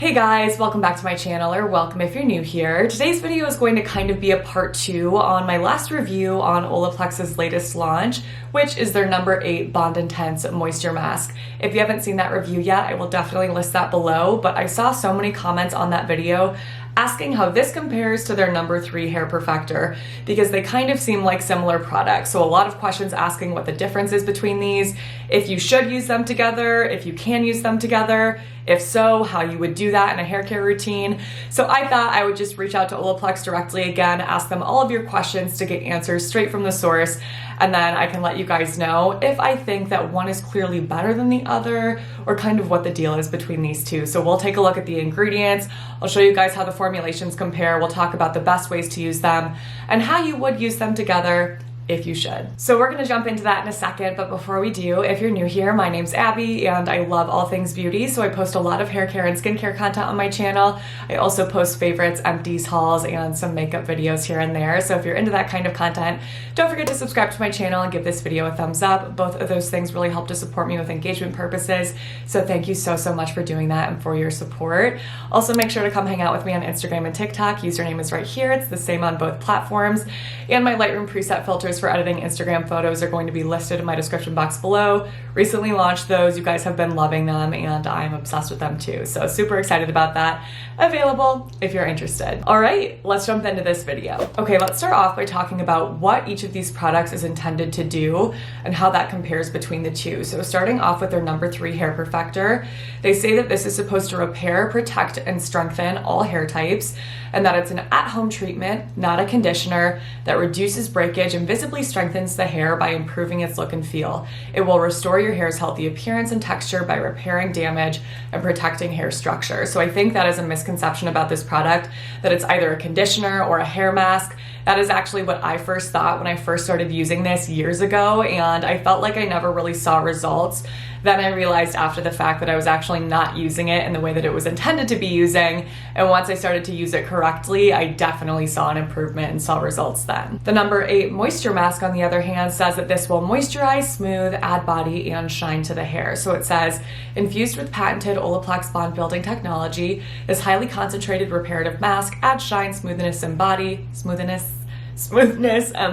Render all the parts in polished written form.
Hey guys, welcome back to my channel, or welcome if you're new here. Today's video is going to kind of be a part 2 on my last review on Olaplex's latest launch, which is their number 8 Bond Intense Moisture Mask. If you haven't seen that review yet, I will definitely list that below, but I saw so many comments on that video asking how this compares to their number 3 Hair Perfector, because they kind of seem like similar products. So a lot of questions asking what the difference is between these, if you should use them together, if you can use them together, if so, how you would do that in a hair care routine. So I thought I would just reach out to Olaplex directly again, ask them all of your questions to get answers straight from the source, and then I can let you guys know if I think that one is clearly better than the other, or kind of what the deal is between these two. So we'll take a look at the ingredients, I'll show you guys how the formulations compare, we'll talk about the best ways to use them, and how you would use them together if you should. So we're gonna jump into that in a second, but before we do, if you're new here, my name's Abby and I love all things beauty, so I post a lot of hair care and skincare content on my channel. I also post favorites, empties, hauls, and some makeup videos here and there. So if you're into that kind of content, don't forget to subscribe to my channel and give this video a thumbs up. Both of those things really help to support me with engagement purposes. So thank you so much for doing that and for your support. Also make sure to come hang out with me on Instagram and TikTok. Username is right here. It's the same on both platforms. And my Lightroom preset filters for editing Instagram photos are going to be listed in my description box below. Recently launched those. You guys have been loving them and I'm obsessed with them too. So super excited about that. Available if you're interested. All right, let's jump into this video. Okay, let's start off by talking about what each of these products is intended to do and how that compares between the two. So starting off with their number 3 Hair Perfector, they say that this is supposed to repair, protect, and strengthen all hair types, and that it's an at-home treatment, not a conditioner, that reduces breakage and visibly strengthens the hair by improving its look and feel. It will restore your hair's healthy appearance and texture by repairing damage and protecting hair structure. So I think that is a misconception about this product, that it's either a conditioner or a hair mask. That is actually what I first thought when I first started using this years ago, and I felt like I never really saw results. Then I realized after the fact that I was actually not using it in the way that it was intended to be using, and once I started to use it correctly, I definitely saw an improvement and saw results then. The number 8 Moisture Mask, on the other hand, says that this will moisturize, smooth, add body, and shine to the hair. So it says, infused with patented Olaplex bond building technology, this highly concentrated reparative mask adds shine, smoothness, and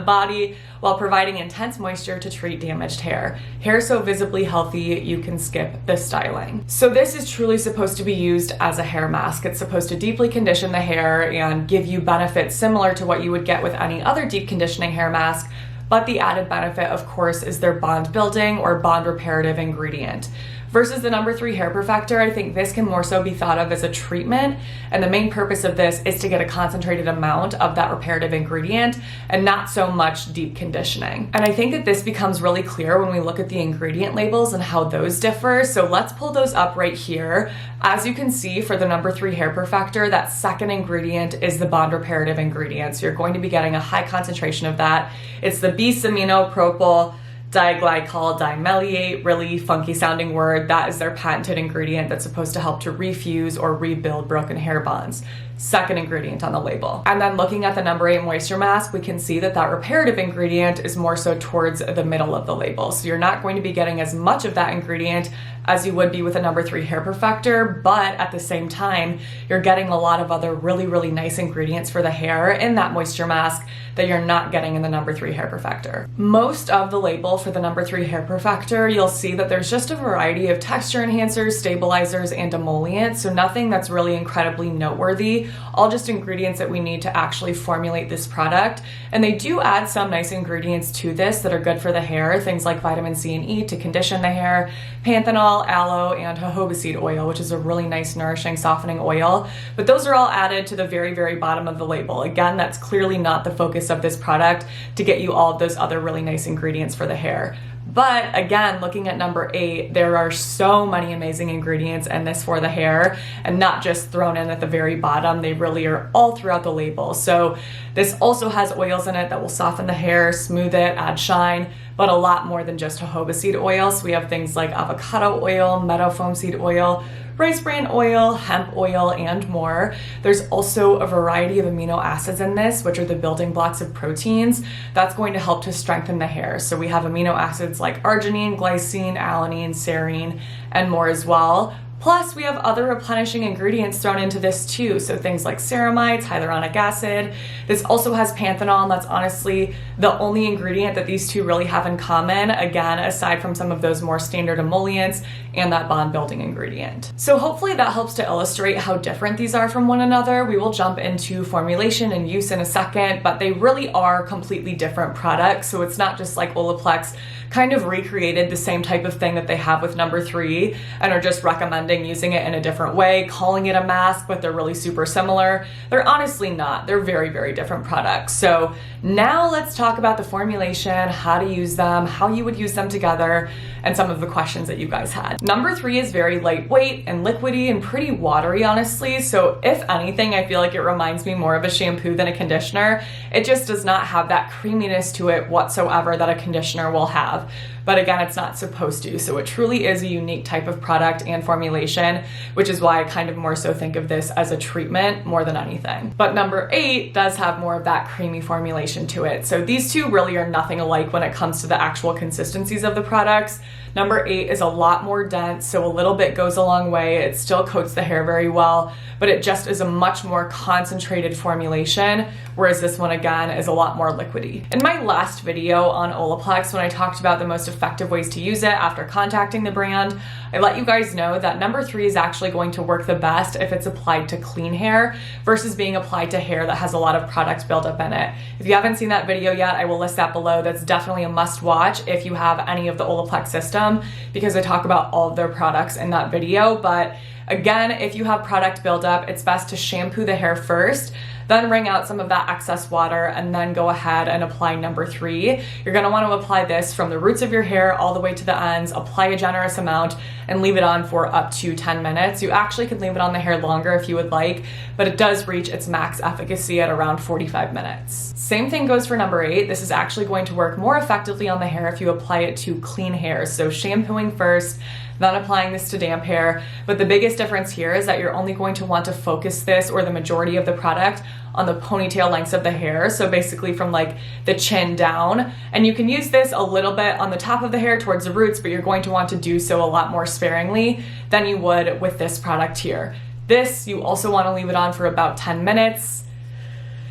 body, while providing intense moisture to treat damaged hair. Hair so visibly healthy, you can skip the styling. So this is truly supposed to be used as a hair mask. It's supposed to deeply condition the hair and give you benefits similar to what you would get with any other deep conditioning hair mask, but the added benefit, of course, is their bond building or bond reparative ingredient. Versus the number 3 Hair Perfector, I think this can more so be thought of as a treatment, and the main purpose of this is to get a concentrated amount of that reparative ingredient and not so much deep conditioning. And I think that this becomes really clear when we look at the ingredient labels and how those differ. So let's pull those up right here. As you can see, for the number 3 Hair Perfector, that second ingredient is the bond reparative ingredient. So you're going to be getting a high concentration of that. It's the bis-aminopropyl diglycol dimaleate, really funky sounding word. That is their patented ingredient that's supposed to help to refuse or rebuild broken hair bonds. Second ingredient on the label. And then looking at the number 8 Moisture Mask, we can see that that reparative ingredient is more so towards the middle of the label. So you're not going to be getting as much of that ingredient as you would be with a number 3 Hair Perfector, but at the same time, you're getting a lot of other really nice ingredients for the hair in that moisture mask that you're not getting in the number 3 Hair Perfector. Most of the label for the number 3 Hair Perfector, you'll see that there's just a variety of texture enhancers, stabilizers, and emollients, so nothing that's really incredibly noteworthy, all just ingredients that we need to actually formulate this product. And they do add some nice ingredients to this that are good for the hair, things like vitamin C and E to condition the hair, panthenol, aloe, and jojoba seed oil, which is a really nice, nourishing, softening oil. But those are all added to the very bottom of the label. Again, that's clearly not the focus of this product, to get you all of those other really nice ingredients for the hair. But again, looking at number 8, there are so many amazing ingredients in this for the hair, and not just thrown in at the very bottom. They really are all throughout the label. So this also has oils in it that will soften the hair, smooth it, add shine, but a lot more than just jojoba seed oil. So we have things like avocado oil, meadow foam seed oil, rice bran oil, hemp oil, and more. There's also a variety of amino acids in this, which are the building blocks of proteins. That's going to help to strengthen the hair. So we have amino acids like arginine, glycine, alanine, serine, and more as well. Plus, we have other replenishing ingredients thrown into this too, so things like ceramides, hyaluronic acid. This also has panthenol, and that's honestly the only ingredient that these two really have in common, again, aside from some of those more standard emollients and that bond-building ingredient. So hopefully that helps to illustrate how different these are from one another. We will jump into formulation and use in a second, but they really are completely different products, so it's not just like Olaplex kind of recreated the same type of thing that they have with number 3 and are just recommending using it in a different way, calling it a mask, but they're really super similar. They're honestly not. They're very, very different products. So now let's talk about the formulation, how to use them, how you would use them together, and some of the questions that you guys had. Number 3 is very lightweight and liquidy and pretty watery, honestly. So if anything, I feel like it reminds me more of a shampoo than a conditioner. It just does not have that creaminess to it whatsoever that a conditioner will have. But again, it's not supposed to. So it truly is a unique type of product and formulation, which is why I kind of more so think of this as a treatment more than anything. But number 8 does have more of that creamy formulation to it. So these two really are nothing alike when it comes to the actual consistencies of the products. Number 8 is a lot more dense, so a little bit goes a long way. It still coats the hair very well, but it just is a much more concentrated formulation, whereas this one, again, is a lot more liquidy. In my last video on Olaplex, when I talked about the most effective ways to use it after contacting the brand, I let you guys know that number 3 is actually going to work the best if it's applied to clean hair versus being applied to hair that has a lot of product buildup in it. If you haven't seen that video yet, I will list that below. That's definitely a must watch if you have any of the Olaplex system, because I talk about all of their products in that video. But again, if you have product buildup, it's best to shampoo the hair first, then wring out some of that excess water, and then go ahead and apply number 3. You're gonna wanna apply this from the roots of your hair all the way to the ends, apply a generous amount, and leave it on for up to 10 minutes. You actually could leave it on the hair longer if you would like, but it does reach its max efficacy at around 45 minutes. Same thing goes for number 8. This is actually going to work more effectively on the hair if you apply it to clean hair. So shampooing first, then applying this to damp hair. But the biggest difference here is that you're only going to want to focus this, or the majority of the product, on the ponytail lengths of the hair. So basically from like the chin down. And you can use this a little bit on the top of the hair towards the roots, but you're going to want to do so a lot more sparingly than you would with this product here. This, you also want to leave it on for about 10 minutes.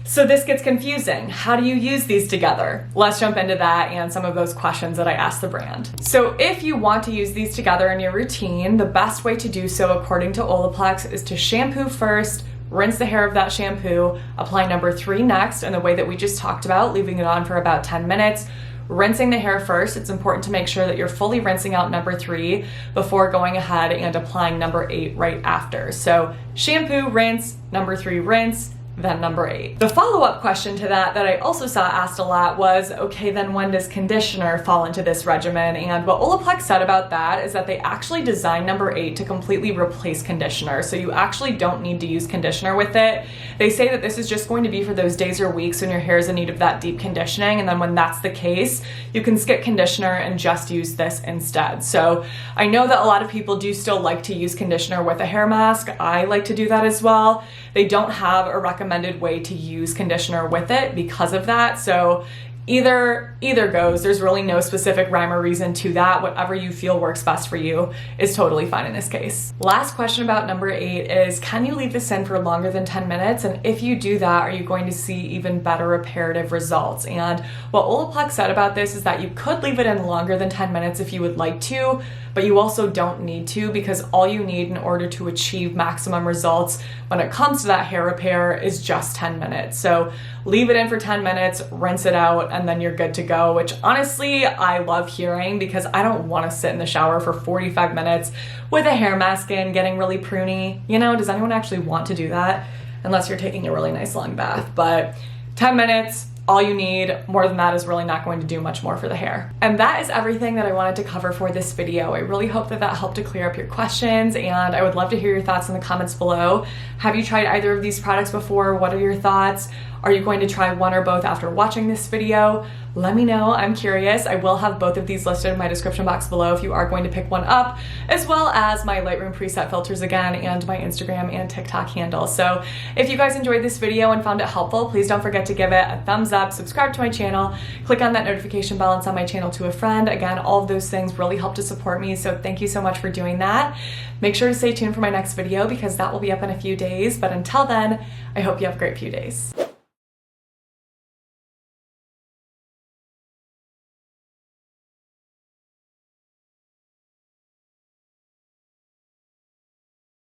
So this gets confusing. How do you use these together? Let's jump into that and some of those questions that I asked the brand. So if you want to use these together in your routine, the best way to do so according to Olaplex is to shampoo first, rinse the hair of that shampoo, apply number 3 next in the way that we just talked about, leaving it on for about 10 minutes. Rinsing the hair first, it's important to make sure that you're fully rinsing out number 3 before going ahead and applying number 8 right after. So shampoo, rinse, number 3, rinse, then number 8. The follow-up question to that I also saw asked a lot was, okay, then when does conditioner fall into this regimen? And what Olaplex said about that is that they actually designed number 8 to completely replace conditioner. So you actually don't need to use conditioner with it. They say that this is just going to be for those days or weeks when your hair is in need of that deep conditioning. And then when that's the case, you can skip conditioner and just use this instead. So I know that a lot of people do still like to use conditioner with a hair mask. I like to do that as well. They don't have a recommended way to use conditioner with it because of that. So either goes. There's really no specific rhyme or reason to that. Whatever you feel works best for you is totally fine in this case. Last question about number 8 is, can you leave this in for longer than 10 minutes? And if you do that, are you going to see even better reparative results? And what Olaplex said about this is that you could leave it in longer than 10 minutes if you would like to, but you also don't need to, because all you need in order to achieve maximum results when it comes to that hair repair is just 10 minutes. So leave it in for 10 minutes, rinse it out, and then you're good to go, which honestly I love hearing, because I don't want to sit in the shower for 45 minutes with a hair mask in, getting really pruny. You know, does anyone actually want to do that? Unless you're taking a really nice long bath. But 10 minutes, all you need. More than that is really not going to do much more for the hair. And that is everything that I wanted to cover for this video. I really hope that helped to clear up your questions, and I would love to hear your thoughts in the comments below. Have you tried either of these products before? What are your thoughts? Are you going to try one or both after watching this video? Let me know, I'm curious. I will have both of these listed in my description box below if you are going to pick one up, as well as my Lightroom preset filters again, and my Instagram and TikTok handle. So if you guys enjoyed this video and found it helpful, please don't forget to give it a thumbs up, subscribe to my channel, click on that notification bell and send my channel to a friend. Again, all of those things really help to support me, so thank you so much for doing that. Make sure to stay tuned for my next video because that will be up in a few days, but until then, I hope you have a great few days.